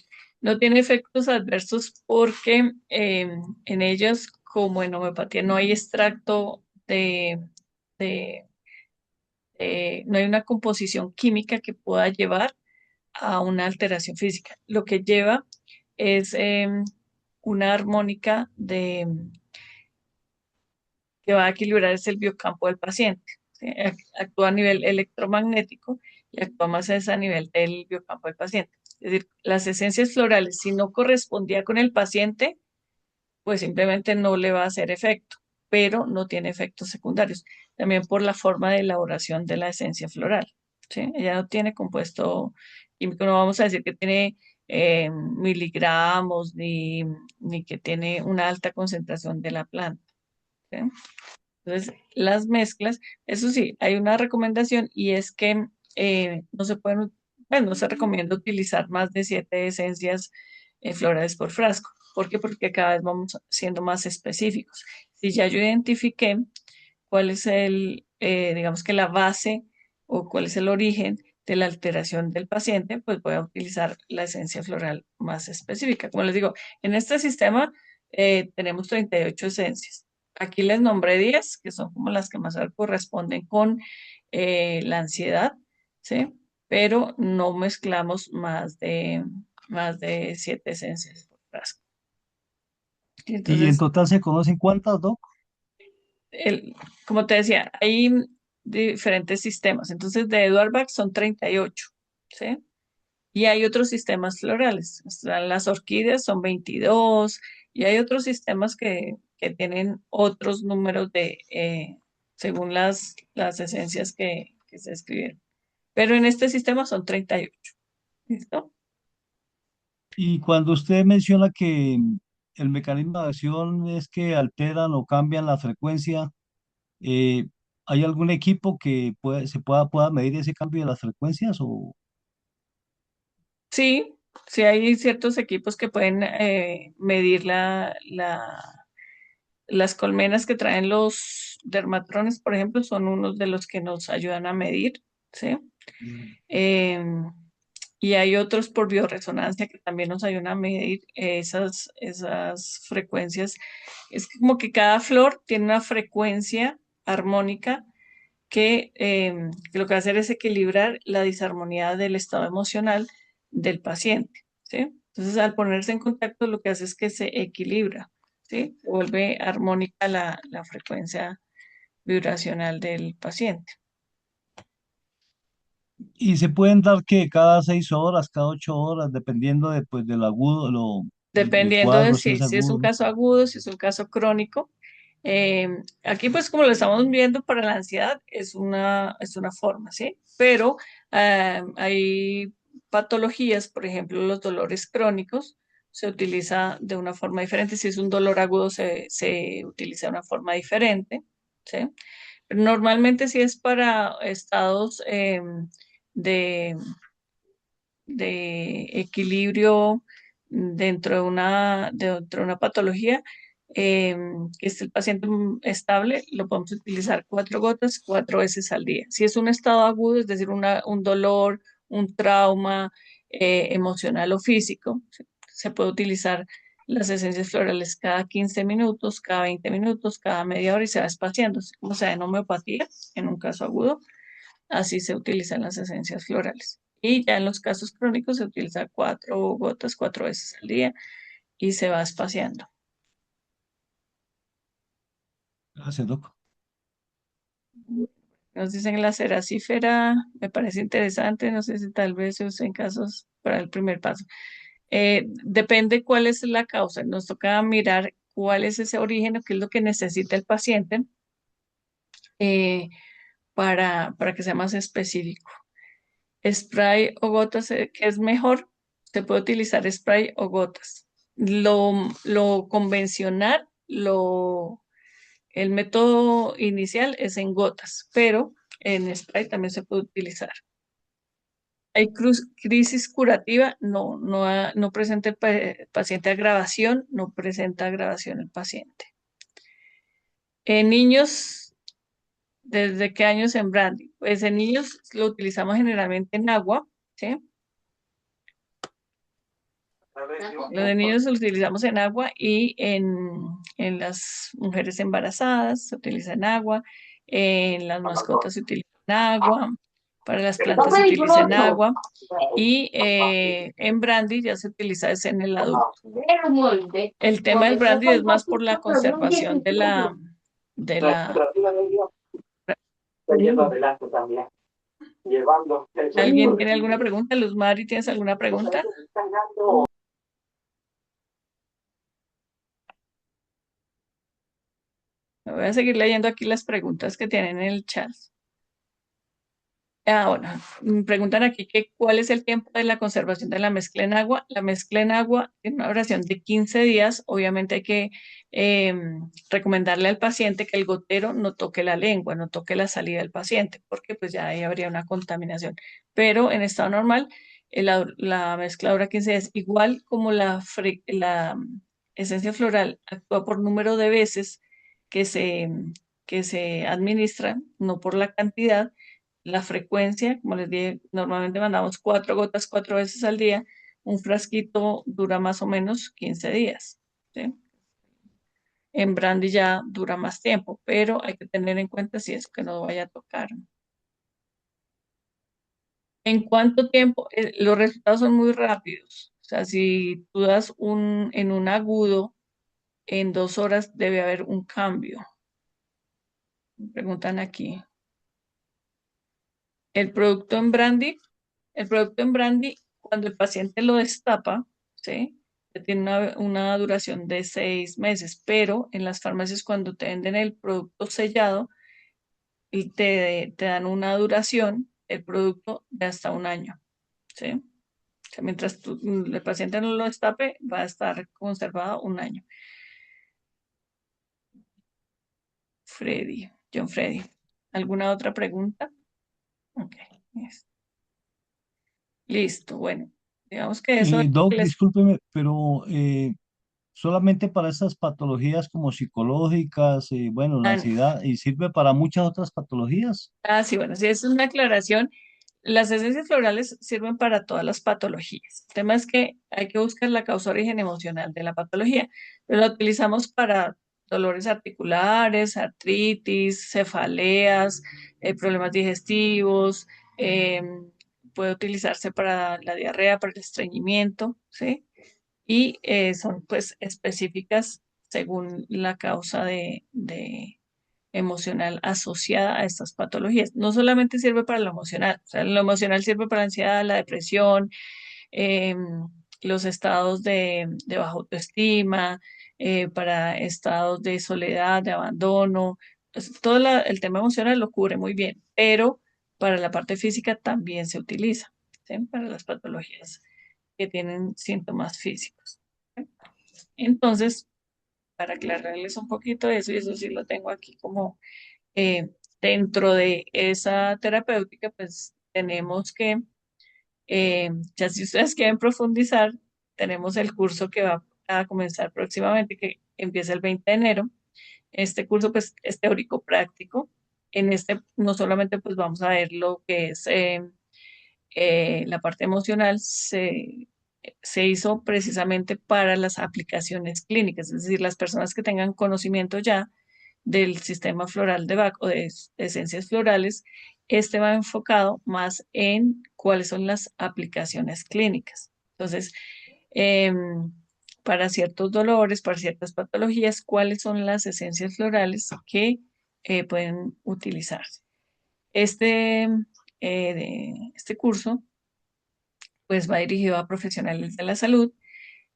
no tiene efectos adversos porque en ellas, como en homeopatía, no hay extracto de- no hay una composición química que pueda llevar a una alteración física. Lo que lleva es una armónica que va a equilibrar es el biocampo del paciente. ¿Sí? Actúa a nivel electromagnético y actúa más es a nivel del biocampo del paciente. Es decir, las esencias florales, si no correspondía con el paciente, pues simplemente no le va a hacer efecto, pero no tiene efectos secundarios. También por la forma de elaboración de la esencia floral. ¿Sí? Ella no tiene compuesto químico, no vamos a decir que tiene miligramos ni que tiene una alta concentración de la planta. ¿Sí? Entonces, las mezclas, eso sí, hay una recomendación y es que no se pueden, bueno, no se recomienda utilizar más de 7 esencias florales por frasco. ¿Por qué? Porque cada vez vamos siendo más específicos. Si ya yo identifiqué cuál es digamos que la base o cuál es el origen de la alteración del paciente, pues voy a utilizar la esencia floral más específica. Como les digo, en este sistema tenemos 38 esencias. Aquí les nombré 10, que son como las que más corresponden con la ansiedad, ¿sí? Pero no mezclamos más de 7 esencias por frasco. Y y en entonces, total se conocen cuántas, Doc. el, como te decía, hay diferentes sistemas. Entonces, de Edward Bach son 38, ¿sí? Y hay otros sistemas florales. Están las orquídeas son 22 y hay otros sistemas que tienen otros números según las esencias que se escribieron. Pero en este sistema son 38. ¿Listo? Y cuando usted menciona que el mecanismo de acción es que alteran o cambian la frecuencia, eh, ¿hay algún equipo que pueda medir ese cambio de las frecuencias? O Sí, sí hay ciertos equipos que pueden medir las colmenas que traen los dermatrones, por ejemplo, son unos de los que nos ayudan a medir, ¿sí? Em, y hay otros por bioresonancia que también nos ayudan a medir esas frecuencias. Es como que cada flor tiene una frecuencia armónica que lo que va a hacer es equilibrar la disarmonía del estado emocional del paciente, ¿sí? Entonces, al ponerse en contacto, lo que hace es que se equilibra, ¿sí? Se vuelve armónica la frecuencia vibracional del paciente. y se pueden dar que cada 6 horas, cada 8 horas, dependiendo de, pues, del agudo, del Dependiendo de cuadro, si es si es un agudo, ¿no? caso agudo, si es un caso crónico. Eh, Aquí, pues, como lo estamos viendo para la ansiedad, es una forma, ¿sí? Pero hay patologías, por ejemplo, los dolores crónicos, se utiliza de una forma diferente. Si es un dolor agudo, se utiliza de una forma diferente, ¿sí? Pero normalmente, si es para estados de de equilibrio dentro de una patología, eh, que esté el paciente estable, lo podemos utilizar 4 gotas 4 veces al día. Si es un estado agudo, es decir, un dolor, un trauma emocional o físico, se puede utilizar las esencias florales cada 15 minutos, cada 20 minutos, cada media hora y se va espaciando. Como sea en homeopatía, en un caso agudo, así se utilizan las esencias florales. Y ya en los casos crónicos se utiliza 4 gotas 4 veces al día y se va espaciando. Gracias, doc. Nos dicen la ceracífera, me parece interesante, no sé si tal vez se usa en casos para el primer paso. Depende cuál es la causa, nos toca mirar cuál es ese origen o qué es lo que necesita el paciente eh, para que sea más específico. Spray o gotas, ¿qué es mejor? Se puede utilizar spray o gotas. Lo convencional, el método inicial es en gotas, pero en spray también se puede utilizar. Hay crisis curativa, no presenta el paciente agravación, no presenta agravación el paciente. En niños, ¿desde qué años en brandy? Pues en niños lo utilizamos generalmente en agua, ¿sí? Lo de niños lo utilizamos en agua y en las mujeres embarazadas se utiliza en agua, en las mascotas se utiliza en agua, para las plantas se utiliza en agua y en brandy ya se utiliza es en el adulto. El tema del brandy es más por la conservación de la... ¿Alguien tiene alguna pregunta? Luz Mari, ¿tienes alguna pregunta? Voy a seguir leyendo aquí las preguntas que tienen en el chat. Bueno, preguntan aquí que cuál es el tiempo de la conservación de la mezcla en agua. La mezcla en agua tiene una duración de 15 días. Obviamente hay que recomendarle al paciente que el gotero no toque la lengua, no toque la salida del paciente, porque pues ya ahí habría una contaminación. Pero en estado normal, la mezcla dura 15 días. Igual como la esencia floral actúa por número de veces que se, que se administra, no por la cantidad. La frecuencia, como les dije, normalmente mandamos 4 gotas 4 veces al día. Un frasquito dura más o menos 15 días. ¿Sí? En brandy ya dura más tiempo, pero hay que tener en cuenta si es que no vaya a tocar. ¿En cuánto tiempo? Los resultados son muy rápidos. O sea, si tú das en un agudo, en 2 horas debe haber un cambio. Me preguntan aquí. El producto en brandy El producto en brandy, cuando el paciente lo destapa, ¿sí? Tiene una duración de 6 meses, pero en las farmacias cuando te venden el producto sellado y te dan una duración, el producto de hasta un año, ¿sí? O sea, mientras el paciente no lo destape, va a estar conservado un año. John Freddy. ¿Alguna otra pregunta? Ok, listo. Bueno, digamos que eso Doc, les... discúlpeme, pero solamente para estas patologías como psicológicas, bueno, la ansiedad, y sirve para muchas otras patologías. Sí, bueno, sí, es una aclaración. Las esencias florales sirven para todas las patologías. El tema es que hay que buscar la causa origen emocional de la patología. Pero la utilizamos para dolores articulares, artritis, cefaleas, problemas digestivos. eh, Puede utilizarse para la diarrea, para el estreñimiento, ¿sí? Y son pues específicas según la causa de emocional asociada a estas patologías. No solamente sirve para lo emocional, o sea, lo emocional sirve para la ansiedad, la depresión, eh, los estados de baja autoestima, para estados de soledad, de abandono. Pues, todo el tema emocional lo cubre muy bien, pero para la parte física también se utiliza, ¿sí? Para las patologías que tienen síntomas físicos. ¿Sí? Entonces, para aclararles un poquito eso, y eso sí lo tengo aquí como eh, dentro de esa terapéutica, pues tenemos que, ya si ustedes quieren profundizar, tenemos el curso que va a comenzar próximamente, que empieza el 20 de enero. Este curso pues es teórico práctico. En este no solamente pues vamos a ver lo que es la parte emocional, se hizo precisamente para las aplicaciones clínicas, es decir, las personas que tengan conocimiento ya del sistema floral de Bach o de esencias florales, este va enfocado más en cuáles son las aplicaciones clínicas. Entonces, para ciertos dolores, para ciertas patologías, cuáles son las esencias florales que pueden utilizarse. Este curso pues va dirigido a profesionales de la salud.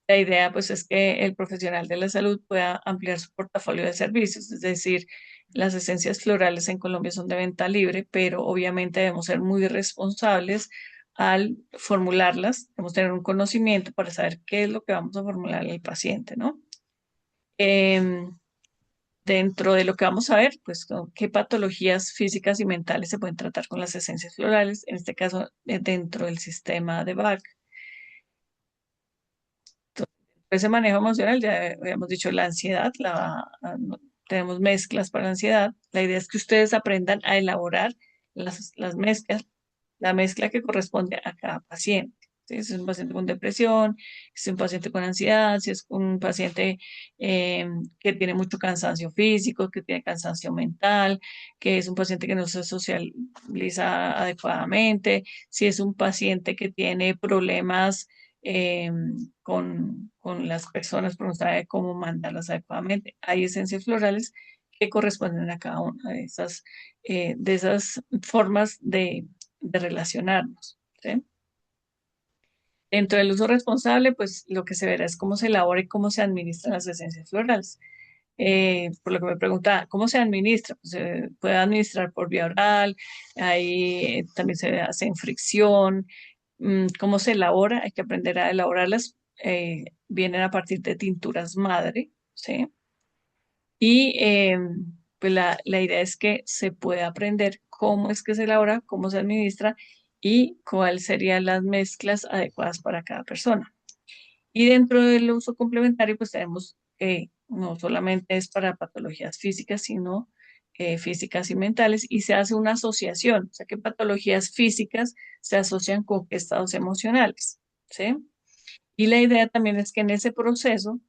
La idea pues es que el profesional de la salud pueda ampliar su portafolio de servicios, es decir, las esencias florales en Colombia son de venta libre, pero obviamente debemos ser muy responsables al formularlas, debemos tener un conocimiento para saber qué es lo que vamos a formular al paciente, ¿no? Em, Dentro de lo que vamos a ver, pues qué patologías físicas y mentales se pueden tratar con las esencias florales, en este caso dentro del sistema de Bach. Ese manejo emocional, ya habíamos dicho, la ansiedad, tenemos mezclas para la ansiedad. La idea es que ustedes aprendan a elaborar las mezclas, la mezcla que corresponde a cada paciente. ¿Sí? Si es un paciente con depresión, si es un paciente con ansiedad, si es un paciente que tiene mucho cansancio físico, que tiene cansancio mental, que es un paciente que no se socializa adecuadamente, si es un paciente que tiene problemas eh, con las personas, pero no sabe cómo mandarlas adecuadamente. Hay esencias florales que corresponden a cada una de esas formas de relacionarnos. ¿Sí? Dentro del uso responsable, pues lo que se verá es cómo se elabora y cómo se administran las esencias florales. Por lo que me preguntaba, ¿cómo se administra? Pues, se puede administrar por vía oral, ahí también se hace en fricción. ¿Cómo se elabora? Hay que aprender a elaborarlas. Vienen a partir de tinturas madre, ¿sí? Y pues la idea es que se pueda aprender cómo es que se elabora, cómo se administra y cuáles serían las mezclas adecuadas para cada persona. Y dentro del uso complementario, pues tenemos que no solamente es para patologías físicas, sino físicas y mentales, y se hace una asociación, o sea que patologías físicas se asocian con estados emocionales, ¿sí? Y la idea también es que en ese proceso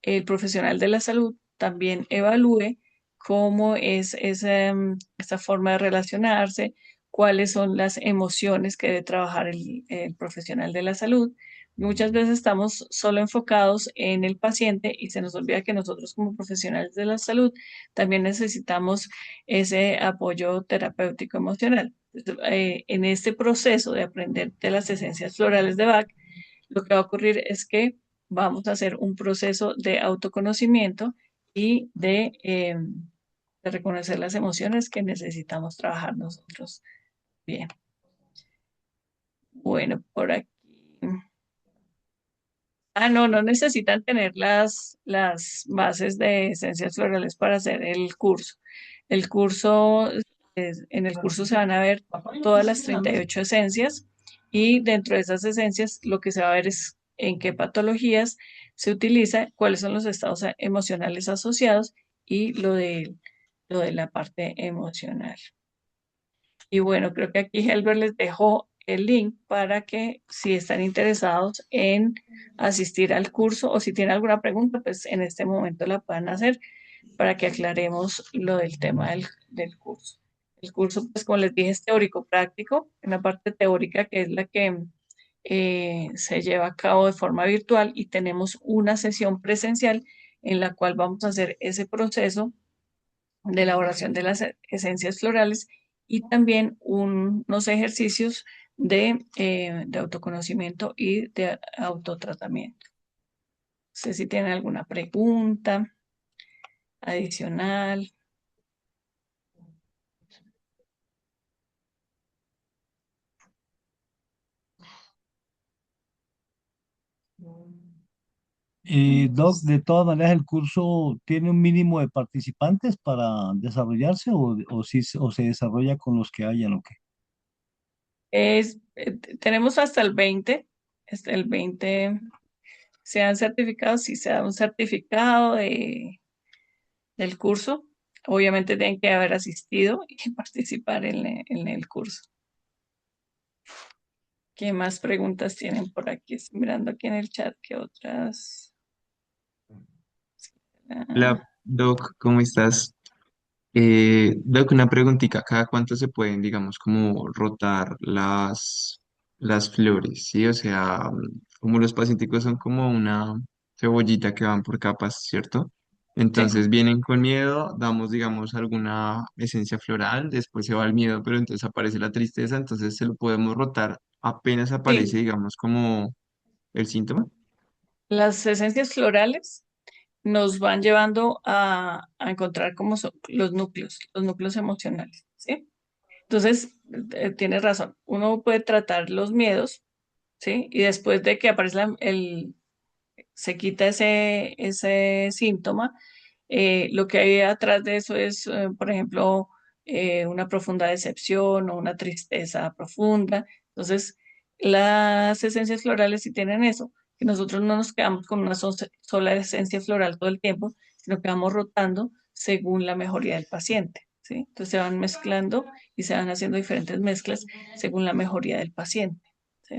el profesional de la salud también evalúe cómo es esa forma de relacionarse, cuáles son las emociones que debe trabajar el profesional de la salud. Muchas veces estamos solo enfocados en el paciente y se nos olvida que nosotros como profesionales de la salud también necesitamos ese apoyo terapéutico emocional. En este proceso de aprender de las esencias florales de Bach, lo que va a ocurrir es que vamos a hacer un proceso de autoconocimiento y de reconocer las emociones que necesitamos trabajar nosotros. Bien, bueno, por aquí. Ah, no, no necesitan tener las bases de esencias florales para hacer el curso. El curso, en el curso se van a ver todas las 38 esencias y dentro de esas esencias lo que se va a ver es en qué patologías se utiliza, cuáles son los estados emocionales asociados y lo de la parte emocional. Y bueno, creo que aquí Helber les dejó el link para que si están interesados en asistir al curso o si tienen alguna pregunta, pues en este momento la puedan hacer para que aclaremos lo del tema del curso. El curso, pues como les dije, es teórico práctico, en la parte teórica que es la que se lleva a cabo de forma virtual y tenemos una sesión presencial en la cual vamos a hacer ese proceso de elaboración de las esencias florales y también unos ejercicios de autoconocimiento y de autotratamiento. No sé si tienen alguna pregunta adicional. Doc, de todas maneras, ¿el curso tiene un mínimo de participantes para desarrollarse o se desarrolla con los que hayan o qué? Tenemos hasta el 20, sean certificados, si se da un certificado del curso, obviamente tienen que haber asistido y participar en el curso. ¿Qué más preguntas tienen por aquí? Estoy mirando aquí en el chat, ¿qué otras? Hola, Ah, Doc, ¿cómo estás? Doc, una preguntita, ¿cada cuánto se pueden, digamos, como rotar las flores? ¿Sí? O sea, como los pacientes son como una cebollita que van por capas, ¿cierto? sí. Entonces vienen con miedo, damos, digamos, alguna esencia floral, después se va el miedo, pero entonces aparece la tristeza, entonces se lo podemos rotar apenas Sí, aparece, digamos, como el síntoma. las esencias florales nos van llevando a encontrar cómo son los núcleos emocionales, ¿sí? Entonces, tienes razón, uno puede tratar los miedos, ¿sí? Y después de que aparece se quita ese síntoma, lo que hay atrás de eso es, por ejemplo, una profunda decepción o una tristeza profunda. Entonces, las esencias florales sí tienen eso, que nosotros no nos quedamos con una sola esencia floral todo el tiempo, sino que vamos rotando según la mejoría del paciente, ¿sí? Entonces se van mezclando y se van haciendo diferentes mezclas según la mejoría del paciente, ¿sí?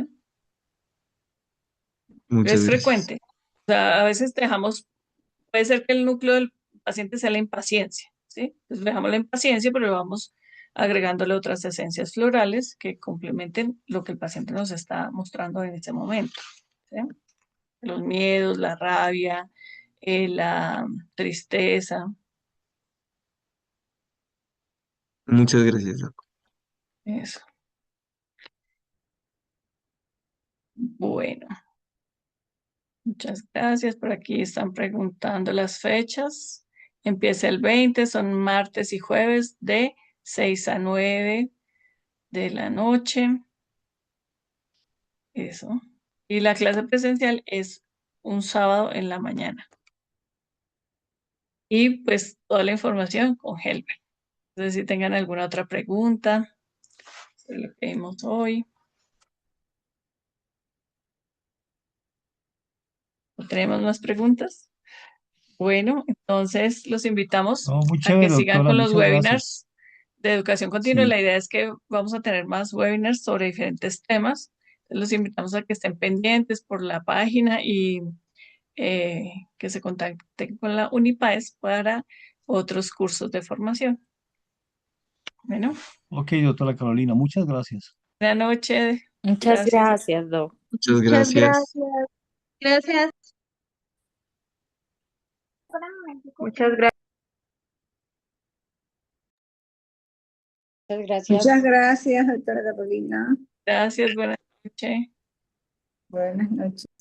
Muchas Es gracias. frecuente. O sea, a veces dejamos. Puede ser que el núcleo del paciente sea la impaciencia, ¿sí? Entonces dejamos la impaciencia, pero le vamos agregándole otras esencias florales que complementen lo que el paciente nos está mostrando en ese momento, ¿sí? Los miedos, la rabia, la tristeza, Muchas gracias, Doc. eso. Bueno, muchas gracias. Por aquí están preguntando las fechas. Empieza el 20, son martes y jueves de 6 a 9 de la noche. Eso. Y la clase presencial es un sábado en la mañana. Y pues toda la información con Helper. Entonces, si tengan alguna otra pregunta sobre lo que vimos hoy, ¿o tenemos más preguntas? Bueno, entonces los invitamos No, muy a que chévere, sigan doctora, con los muchas gracias. webinars de educación continua. Sí, La idea es que vamos a tener más webinars sobre diferentes temas. Los invitamos a que estén pendientes por la página y que se contacten con la Unipaes para otros cursos de formación. Bueno, ok, doctora Carolina, muchas gracias. buenas noches. Muchas Gracias. gracias, Doc. Muchas Muchas gracias. gracias. Gracias. Muchas gracias. Muchas gracias. Muchas gracias, doctora Carolina. Gracias. Buenas noches. Buenas noches.